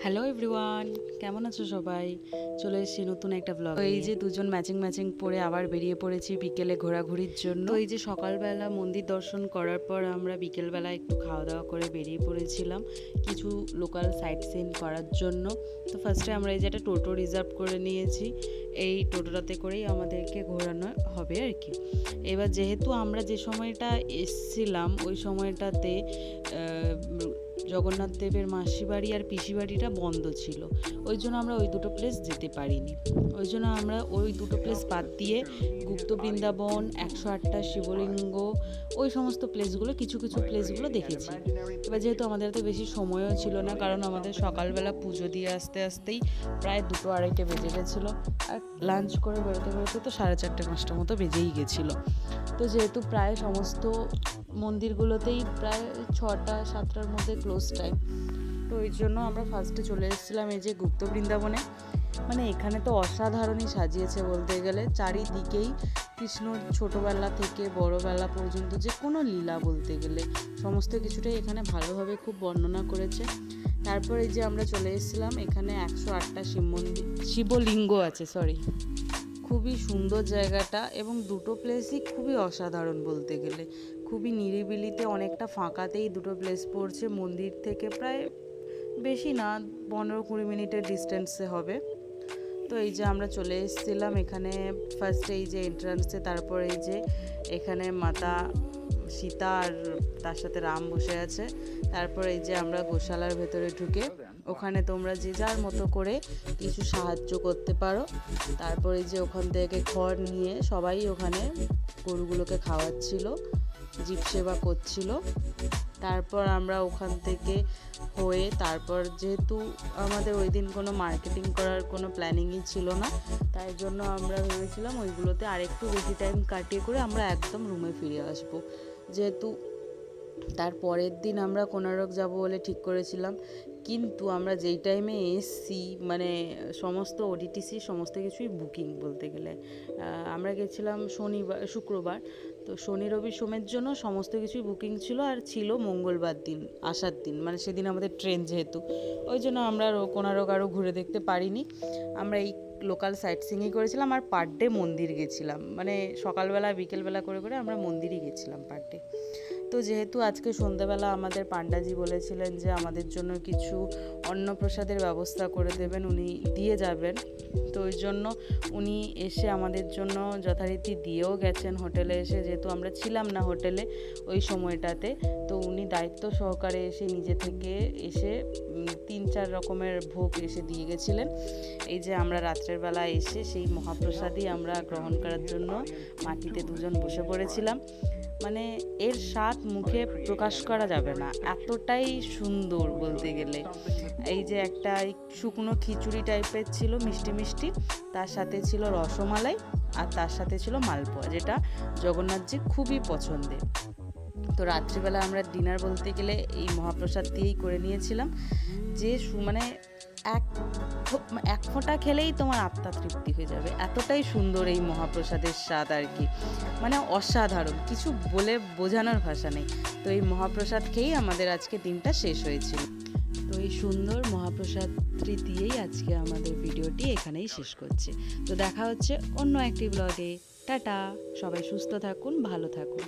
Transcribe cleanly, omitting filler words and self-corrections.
Hello everyone, কেমন আছো সবাই? চলে এসেছি নতুন একটা ব্লগ। এই যে দুজন ম্যাচিং পরে আবার বেরিয়ে পড়েছি বিকেলে ঘোরাঘুরির জন্য। তো এই যে সকালবেলা মন্দির দর্শন করার পর আমরা বিকেলবেলা একটু খাওয়া দাওয়া করে বেরিয়ে পড়েছিলাম কিছু লোকাল সাইট সিন করার জন্য। তো ফার্স্টে আমরা এই যে একটা টোটো রিজার্ভ করে নিয়েছি, এই টোটোটাতে করেই আমাদেরকে ঘোরানো হবে আর কি। এবার যেহেতু আমরা যে সময়টা এসছিলাম ওই সময়টাতে জগন্নাথ দেবের মাসি বাড়ি আর পিসি বাড়িটা বন্ধ ছিল, ওই জন্য আমরা ওই দুটো প্লেস যেতে পারিনি। ওই জন্য আমরা ওই দুটো প্লেস বাদ দিয়ে গুপ্ত বৃন্দাবন, 108টা শিবলিঙ্গ, ওই সমস্ত প্লেসগুলো কিছু প্লেসগুলো দেখেছি। এবার যেহেতু আমাদের তো বেশি সময়ও ছিল না, কারণ আমাদের সকালবেলা পুজো দিয়ে আসতে আসতেই প্রায় 2-2:30 বেজে গেছিলো, আর লাঞ্চ করে বেরোতে তো 4:30-5টা মতো বেজেই গেছিলো। তো যেহেতু প্রায় সমস্ত মন্দিরগুলোতেই প্রায় 6টা-7টার মধ্যে ক্লোজ টাইম, তো ওই জন্য আমরা ফার্স্টে চলে এসেছিলাম এই যে গুপ্ত বৃন্দাবনে। মানে এখানে তো অসাধারণই সাজিয়েছে বলতে গেলে, চারিদিকেই কৃষ্ণর ছোটোবেলা থেকে বড়োবেলা পর্যন্ত যে কোনো লীলা বলতে গেলে সমস্ত কিছুটাই এখানে ভালোভাবে খুব বর্ণনা করেছে। তারপর এই যে আমরা চলে এসেছিলাম এখানে 108টা শিবলিঙ্গ আছে, খুবই সুন্দর জায়গাটা, এবং দুটো প্লেসই খুবই অসাধারণ বলতে গেলে। খুবই নিরিবিলিতে, অনেকটা ফাঁকাতেই দুটো প্লেস পড়ছে মন্দির থেকে, প্রায় বেশি না 15-20 মিনিটের ডিস্টেন্সে হবে। তো এই যে আমরা চলে এসেছিলাম এখানে ফার্স্টে এই যে এন্ট্রান্সে, তারপর এই যে এখানে মাতা সীতা আর তার সাথে রাম বসে আছে। তারপর এই যে আমরা গোশালার ভেতরে ঢুকে ওখানে তোমরা যে যার মতো করে কিছু সাহায্য করতে পারো। তারপর এই যে ওখান থেকে খড় নিয়ে সবাই ওখানে গরুগুলোকে খাওয়াচ্ছিল, জীব সেবা করছিল। তারপর আমরা ওখান থেকে হয়ে তারপর যেহেতু আমাদের ওই দিন কোনো মার্কেটিং করার কোনো প্ল্যানিংই ছিল না, তাই জন্য আমরা ভেবেছিলাম ওইগুলোতে আরেকটু বেশি টাইম কাটিয়ে করে আমরা একদম রুমে ফিরে আসবো। যেহেতু তার পরের দিন আমরা কোনারক যাব বলে ঠিক করেছিলাম, কিন্তু আমরা যেই টাইমে এসছি মানে সমস্ত ওডিটিসি সমস্ত কিছুই বুকিং বলতে গেলে। আমরা গেছিলাম শুক্রবার, তো শনি রবি সোমের জন্য সমস্ত কিছুই বুকিং ছিল, আর ছিল মঙ্গলবার দিন আসার দিন, মানে সেদিন আমাদের ট্রেন যেহেতু, ওই জন্য আমরা কোনারক আরও ঘুরে দেখতে পারিনি। আমরা এই লোকাল সাইট সিংই করেছিলাম, আর পার ডে মন্দির গেছিলাম, মানে সকালবেলা বিকেলবেলা করে আমরা মন্দিরই গেছিলাম পার ডে। তো যেহেতু আজকে সন্ধ্যাবেলা আমাদের পান্ডাজি বলেছিলেন যে আমাদের জন্য কিছু অন্নপ্রসাদের ব্যবস্থা করে দেবেন, উনি দিয়ে যাবেন, তো ওই জন্য উনি এসে আমাদের জন্য যথারীতি দিয়েও গেছেন হোটেলে এসে, যেহেতু আমরা ছিলাম না হোটেলে ওই সময়টাতে। তো উনি দায়িত্ব সহকারে এসে নিজে থেকে এসে 3-4 রকমের ভোগ এসে দিয়ে গেছিলেন। এই যে আমরা রাত্রের বেলা এসে সেই মহাপ্রসাদই আমরা গ্রহণ করার জন্য মাটিতে দুজন বসে পড়েছিলাম। মানে এর স্বাদ মুখে প্রকাশ করা যাবে না, এতটাই সুন্দর বলতে গেলে। এই যে একটা শুকনো খিচুড়ি টাইপের ছিল মিষ্টি, তার সাথে ছিল রসমালাই, আর তার সাথে ছিল মালপোয়া, যেটা জগন্নাথজি খুবই পছন্দের। তো রাত্রিবেলা আমরা ডিনার বলতে গেলে এই মহাপ্রসাদ দিয়েই করে নিয়েছিলাম, যে মানে এক ফোঁটা খেলেই তোমার আত্মা তৃপ্তি হয়ে যাবে, এতটাই সুন্দর এই মহাপ্রসাদের স্বাদ আর কি, মানে অসাধারণ, কিছু বলে বোঝানোর ভাষা নেই। তো এই মহাপ্রসাদ খেয়েই আমাদের আজকে দিনটা শেষ হয়েছিল। তো এই সুন্দর মহাপ্রসাদটি দিয়েই আজকে আমাদের ভিডিওটি এখানেই শেষ করছি। তো দেখা হচ্ছে অন্য একটি ব্লগে। টাটা, সবাই সুস্থ থাকুন, ভালো থাকুন।